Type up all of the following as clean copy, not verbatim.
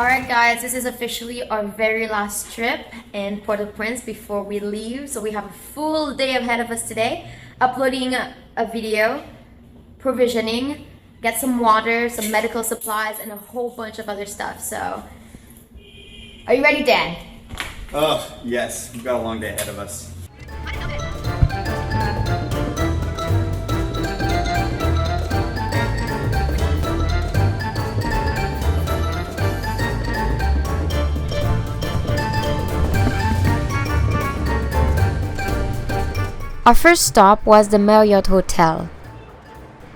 Alright guys, this is officially our very last trip in Port-au-Prince before we leave. So we have a full day ahead of us today. Uploading a video, provisioning, get some water, some medical supplies, and a whole bunch of other stuff. So, are you ready, Dan? Oh, yes. We've got a long day ahead of us. Our first stop was the Marriott Hotel.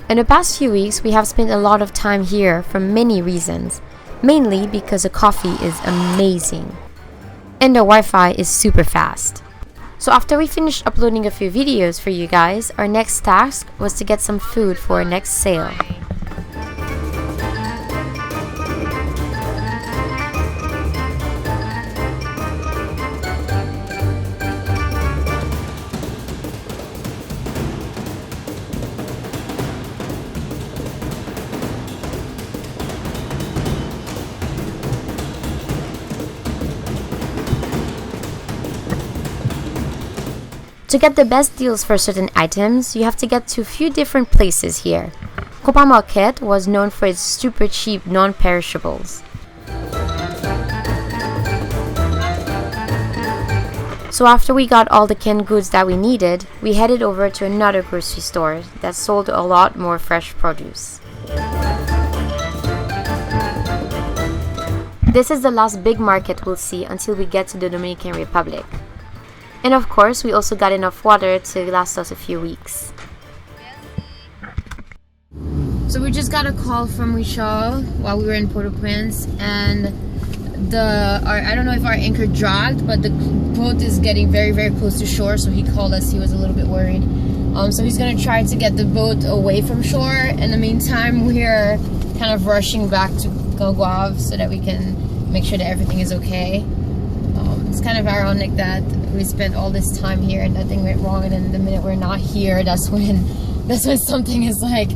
In the past few weeks, we have spent a lot of time here for many reasons, mainly because the coffee is amazing and the Wi-Fi is super fast. So after we finished uploading a few videos for you guys, our next task was to get some food for our next sail. To get the best deals for certain items, you have to get to a few different places here. Copa Market was known for its super cheap non-perishables. So after we got all the canned goods that we needed, we headed over to another grocery store that sold a lot more fresh produce. This is the last big market we'll see until we get to the Dominican Republic. And of course, we also got enough water to last us a few weeks. So we just got a call from Richard while we were in Port-au-Prince, and I don't know if our anchor dragged, but the boat is getting very, very close to shore, so he called us. He was a little bit worried. So he's gonna try to get the boat away from shore. In the meantime, we're kind of rushing back to Guaguave so that we can make sure that everything is okay. It's kind of ironic that we spent all this time here and nothing went wrong, and then the minute we're not here, that's when something is like,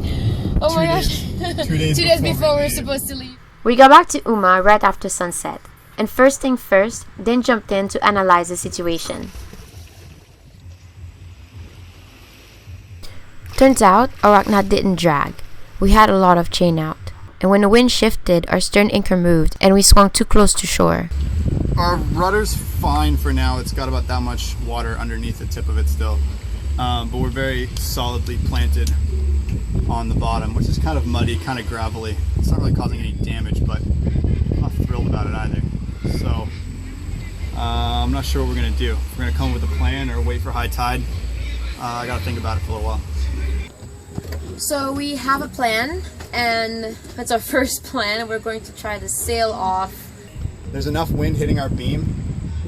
oh my gosh, 2 days before we're supposed to leave. We got back to Uma right after sunset, and first thing first, then jumped in to analyze the situation. Turns out, our ROCNA didn't drag. We had a lot of chain out, and when the wind shifted, our stern anchor moved, and we swung too close to shore. Our rudder's fine for now. It's got about that much water underneath the tip of it still. But we're very solidly planted on the bottom, which is kind of muddy, kind of gravelly. It's not really causing any damage, but I'm not thrilled about it either. So I'm not sure what we're gonna do. We're gonna come up with a plan or wait for high tide. I gotta think about it for a little while. So we have a plan, and that's our first plan. We're going to try to sail off. There's enough wind hitting our beam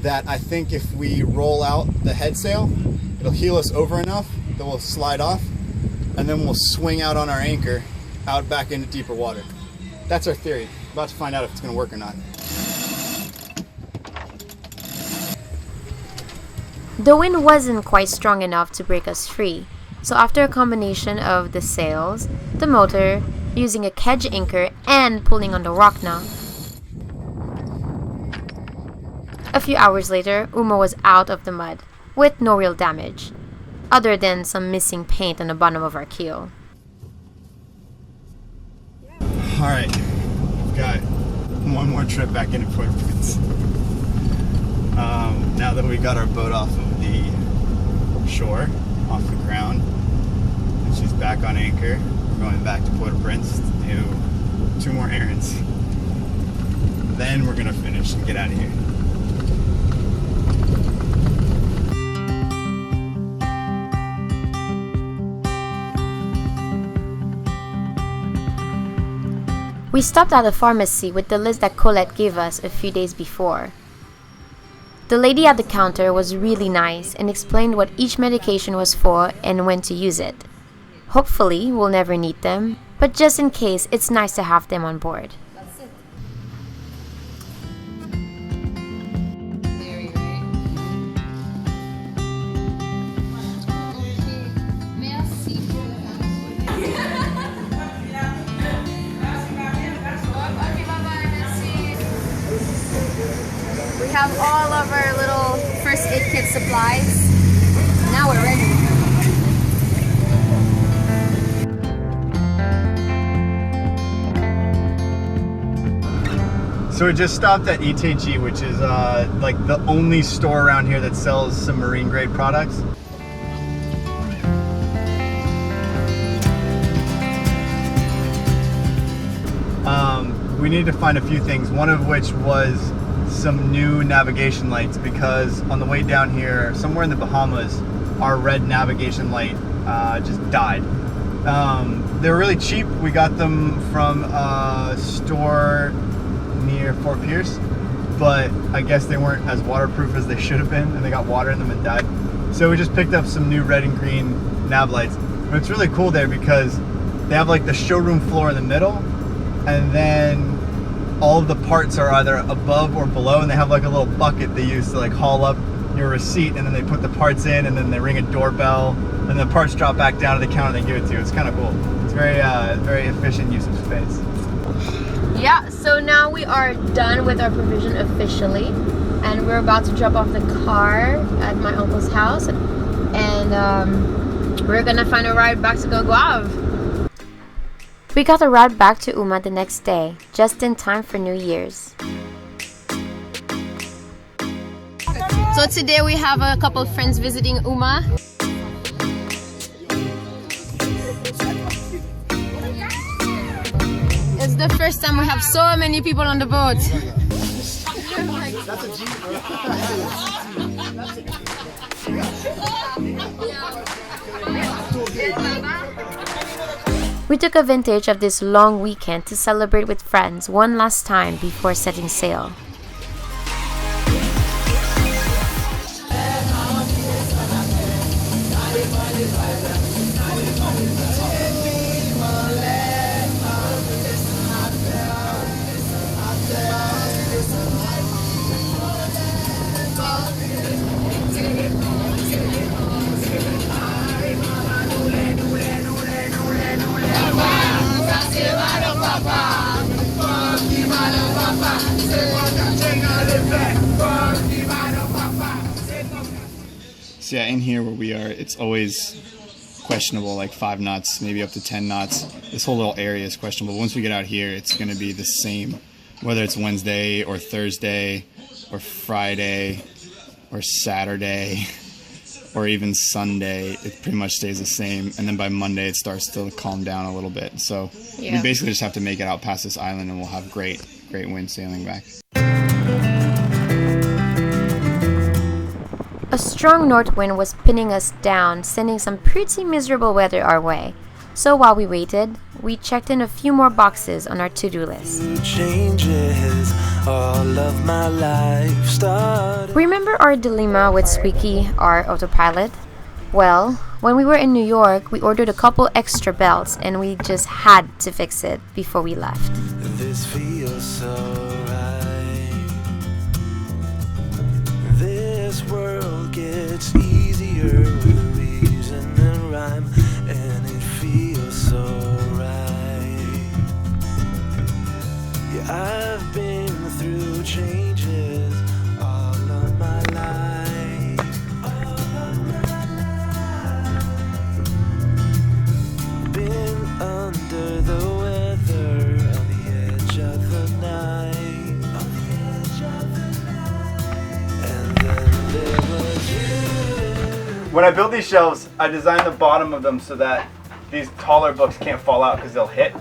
that I think if we roll out the head sail, it'll heel us over enough that we'll slide off, and then we'll swing out on our anchor out back into deeper water. That's our theory. About to find out if it's going to work or not. The wind wasn't quite strong enough to break us free, so after a combination of the sails, the motor, using a kedge anchor, and pulling on the ROCNA, a few hours later, Uma was out of the mud, with no real damage, other than some missing paint on the bottom of our keel. Alright, we've got one more trip back into Port-au-Prince. Now that we got our boat off of the shore, off the ground, and she's back on anchor, we're going back to Port-au-Prince to do 2 more errands. Then we're gonna finish and get out of here. We stopped at a pharmacy with the list that Colette gave us a few days before. The lady at the counter was really nice and explained what each medication was for and when to use it. Hopefully, we'll never need them, but just in case, it's nice to have them on board. That's it. have all of our little first aid kit supplies. Now we're ready. So we just stopped at ETG, which is like the only store around here that sells some marine grade products. We needed to find a few things, one of which was some new navigation lights, because on the way down here, somewhere in the Bahamas, our red navigation light just died. They were really cheap. We got them from a store near Fort Pierce, but I guess they weren't as waterproof as they should have been, and they got water in them and died. So we just picked up some new red and green nav lights. But it's really cool there because they have like the showroom floor in the middle, and then all of the parts are either above or below, and they have like a little bucket they use to like haul up your receipt, and then they put the parts in, and then they ring a doorbell, and the parts drop back down to the counter and they give it to you. It's kind of cool. It's very efficient use of space. Yeah, so now we are done with our provision officially, and we're about to drop off the car at my uncle's house, and we're gonna find a ride back to Guav. We got a ride back to Uma the next day, just in time for New Year's. So today we have a couple of friends visiting Uma. It's the first time we have so many people on the boat. We took advantage of this long weekend to celebrate with friends one last time before setting sail. So yeah, in here where we are, it's always questionable, like 5 knots, maybe up to 10 knots. This whole little area is questionable. Once we get out here, it's going to be the same, whether it's Wednesday or Thursday or Friday or Saturday or even Sunday. It pretty much stays the same, and then by Monday it starts to calm down a little bit. So we basically just have to make it out past this island, and we'll have great wind sailing back. A strong north wind was pinning us down, sending some pretty miserable weather our way. So while we waited, we checked in a few more boxes on our to-do list. Remember our dilemma with Squeaky, our autopilot? Well, when we were in New York, we ordered a couple extra belts, and we just had to fix it before we left. This feels so right. This world gets easier with reason and rhyme, and it feels so right. Yeah, I've been through changes all of my life. Been under the weather, on the edge of the night. And then there was you. When I built these shelves, I designed the bottom of them so that these taller books can't fall out because they'll hit.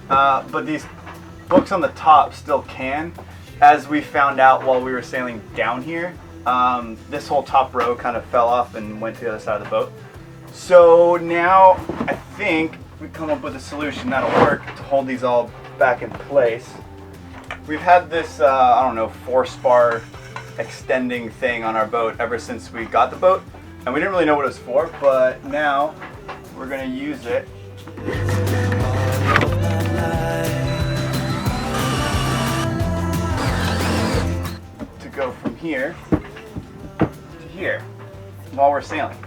But these books on the top still can. As we found out while we were sailing down here, this whole top row kind of fell off and went to the other side of the boat. So now I think we come up with a solution that'll work to hold these all back in place. We've had this, I don't know, 4-spar extending thing on our boat ever since we got the boat, and we didn't really know what it was for, but now we're going to use it to go from here to here while we're sailing,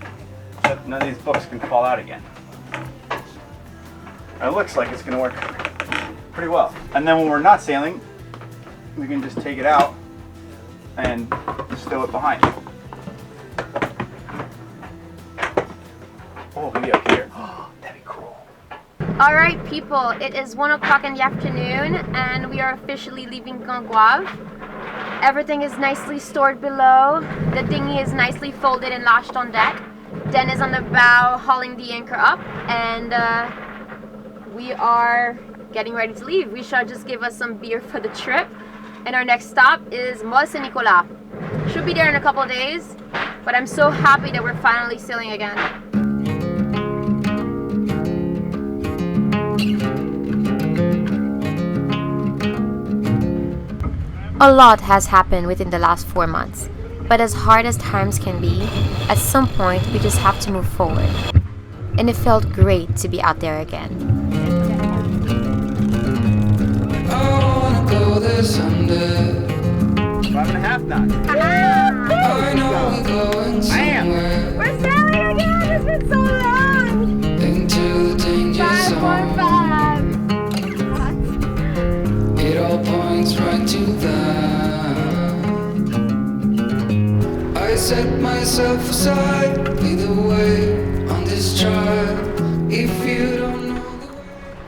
so none of these books can fall out again. And it looks like it's going to work pretty well. And then when we're not sailing, we can just take it out and stow it behind you. Oh, maybe up here. Oh, that'd be cool. Alright people, it is 1 o'clock in the afternoon and we are officially leaving Ganguave. Everything is nicely stored below. The dinghy is nicely folded and lashed on deck. Den is on the bow hauling the anchor up, and we are getting ready to leave. We shall just give us some beer for the trip. And our next stop is Mont Saint-Nicolas. Should be there in a couple of days, but I'm so happy that we're finally sailing again. A lot has happened within the last 4 months, but as hard as times can be, at some point we just have to move forward. And it felt great to be out there again. I wanna go this under. 5.5 knots. I know we're going somewhere. We're sailing again! It's been so long! Into the danger zone. 5.5. It all points right to that. I set myself aside, lead the way on this trial. If you don't know the way.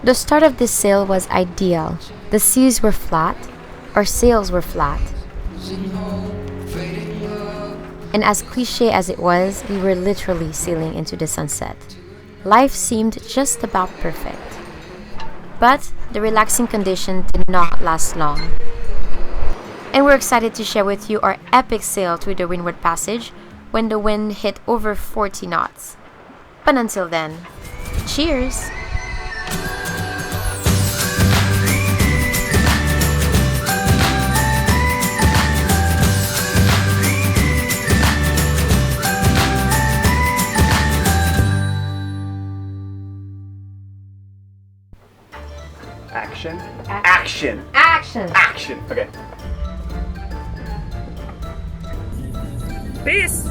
The start of this sail was ideal. The seas were flat, our sails were flat. Losing hope, fading love. And as cliche as it was, we were literally sailing into the sunset. Life seemed just about perfect. But the relaxing condition did not last long. And we're excited to share with you our epic sail through the Windward Passage when the wind hit over 40 knots. But until then, cheers! Action. Action. Action! Action. Okay. Peace!